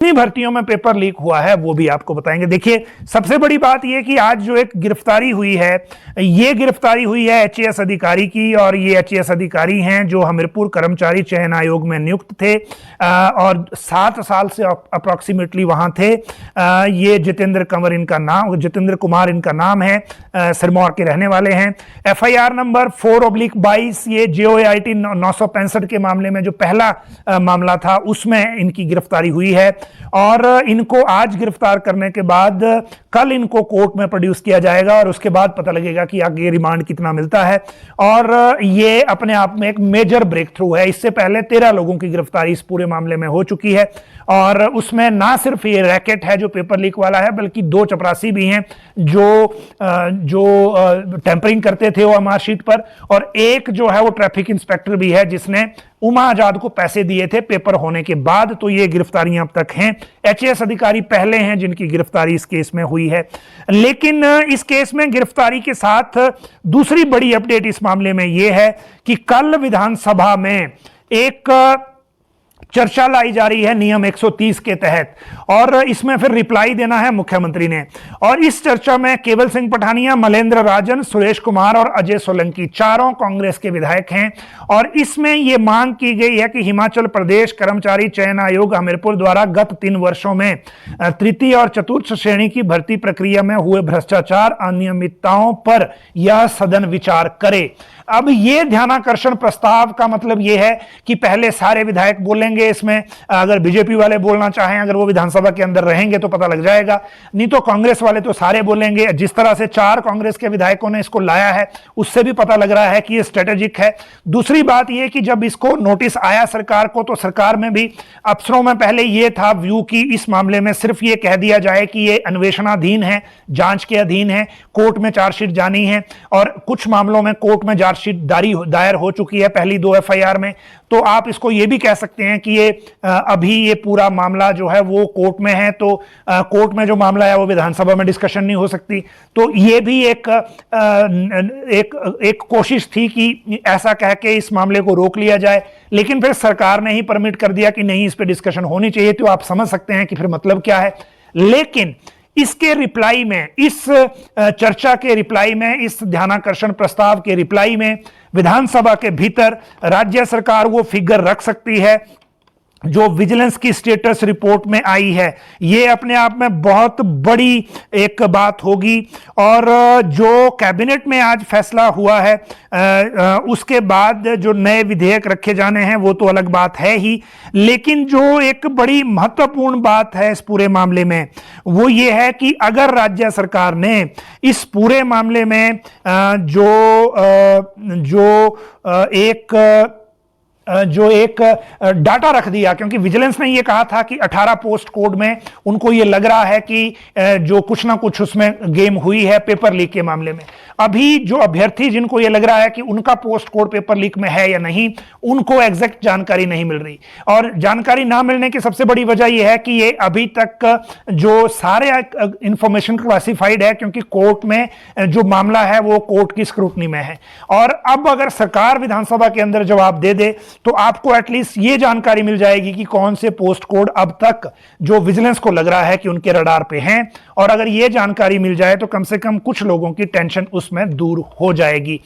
कितनी भर्तियों में पेपर लीक हुआ है वो भी आपको बताएंगे। देखिए, सबसे बड़ी बात यह कि आज जो एक गिरफ्तारी हुई है, ये गिरफ्तारी हुई है एचएएस अधिकारी की, और ये एचएएस अधिकारी हैं जो हमीरपुर कर्मचारी चयन आयोग में नियुक्त थे और 7 साल से अप्रोक्सीमेटली वहां थे। ये जितेंद्र कुमार इनका नाम है, सिरमौर के रहने वाले हैं। एफआईआर नंबर 4/22, ये JOIT 965 के मामले में जो पहला मामला था उसमें इनकी गिरफ्तारी हुई है, और इनको आज गिरफ्तार करने के बाद कल इनको कोर्ट में प्रोड्यूस किया जाएगा और उसके बाद पता लगेगा कि आगे रिमांड कितना मिलता है। और ये अपने आप में एक मेजर ब्रेक थ्रू है। इससे पहले 13 लोगों की गिरफ्तारी इस पूरे मामले में हो चुकी है, और उसमें ना सिर्फ ये रैकेट है जो पेपर लीक वाला है, बल्कि 2 चपरासी भी हैं जो टेम्परिंग करते थे वो मार्कशीट पर, और एक जो है वो ट्रैफिक इंस्पेक्टर भी है जिसने उमा आजाद को पैसे दिए थे पेपर होने के बाद। तो ये गिरफ्तारियां अब तक हैं। एचएएस अधिकारी पहले हैं जिनकी गिरफ्तारी इस केस में हुई है। लेकिन इस केस में गिरफ्तारी के साथ दूसरी बड़ी अपडेट इस मामले में यह है कि कल विधानसभा में एक चर्चा लाई जा रही है नियम 130 के तहत, और इसमें फिर रिप्लाई देना है मुख्यमंत्री ने। और इस चर्चा में केवल सिंह पठानिया, मलेंद्र राजन, सुरेश कुमार और अजय सोलंकी, चारों कांग्रेस के विधायक हैं। और इसमें यह मांग की गई है कि हिमाचल प्रदेश कर्मचारी चयन आयोग हमीरपुर द्वारा गत 3 वर्षों में तृतीय और चतुर्थ श्रेणी की भर्ती प्रक्रिया में हुए भ्रष्टाचार, अनियमितताओं पर यह सदन विचार करे। अब यह ध्यानाकर्षण प्रस्ताव का मतलब यह है कि पहले सारे विधायक बोलेंगे इसमें, अगर बीजेपी वाले बोलना चाहें, अगर वो विधानसभा के अंदर रहेंगे तो पता लग जाएगा, नहीं तो कांग्रेस वाले तो सारे बोलेंगे। जिस तरह से 4 कांग्रेस के विधायकों ने इसको लाया है उससे भी पता लग रहा है कि ये स्ट्रेटेजिक है। दूसरी बात यह कि जब इसको नोटिस आया सरकार को, तो सरकार में भी अफसरों में पहले यह था व्यू कि इस मामले में सिर्फ ये कह दिया जाए कि ये अन्वेषणाधीन है, जांच के अधीन है, कोर्ट में चार्जशीट जानी है, और कुछ मामलों में कोर्ट में चार्जशीट दायर हो चुकी है पहली 2 एफआईआर में। तो आप इसको ये भी कह सकते हैं कि ये अभी ये पूरा मामला जो है वो कोर्ट में है, तो कोर्ट में जो मामला है वो विधानसभा में डिस्कशन नहीं हो सकती। तो ये भी एक कोशिश थी कि ऐसा कह के इस मामले को रोक लिया जाए, लेकिन फिर सरकार ने ही परमिट कर दिया कि नहीं, इस पे डिस्कशन होनी चाहिए। तो आप समझ सकते हैं कि फिर मतलब क्या है। लेकिन इसके रिप्लाई में, इस चर्चा के रिप्लाई में, इस ध्यानाकर्षण प्रस्ताव के रिप्लाई में विधानसभा के भीतर राज्य सरकार वो फिगर रख सकती है जो विजिलेंस की स्टेटस रिपोर्ट में आई है। ये अपने आप में बहुत बड़ी एक बात होगी। और जो कैबिनेट में आज फैसला हुआ है, उसके बाद जो नए विधेयक रखे जाने हैं वो तो अलग बात है ही, लेकिन जो एक बड़ी महत्वपूर्ण बात है इस पूरे मामले में वो ये है कि अगर राज्य सरकार ने इस पूरे मामले में जो एक डाटा रख दिया, क्योंकि विजिलेंस ने यह कहा था कि 18 पोस्ट कोड में उनको यह लग रहा है कि जो कुछ ना कुछ उसमें गेम हुई है पेपर लीक के मामले में। अभी जो अभ्यर्थी जिनको यह लग रहा है कि उनका पोस्ट कोड पेपर लीक में है या नहीं, उनको एग्जैक्ट जानकारी नहीं मिल रही। और जानकारी ना मिलने की सबसे बड़ी वजह यह है कि ये अभी तक जो सारे इंफॉर्मेशन क्लासिफाइड है, क्योंकि कोर्ट में जो मामला है वो कोर्ट की स्क्रूटनी में है। और अब अगर सरकार विधानसभा के अंदर जवाब दे दे तो आपको एटलीस्ट ये जानकारी मिल जाएगी कि कौन से पोस्ट कोड अब तक जो विजिलेंस को लग रहा है कि उनके रडार पे हैं। और अगर ये जानकारी मिल जाए तो कम से कम कुछ लोगों की टेंशन उसमें दूर हो जाएगी।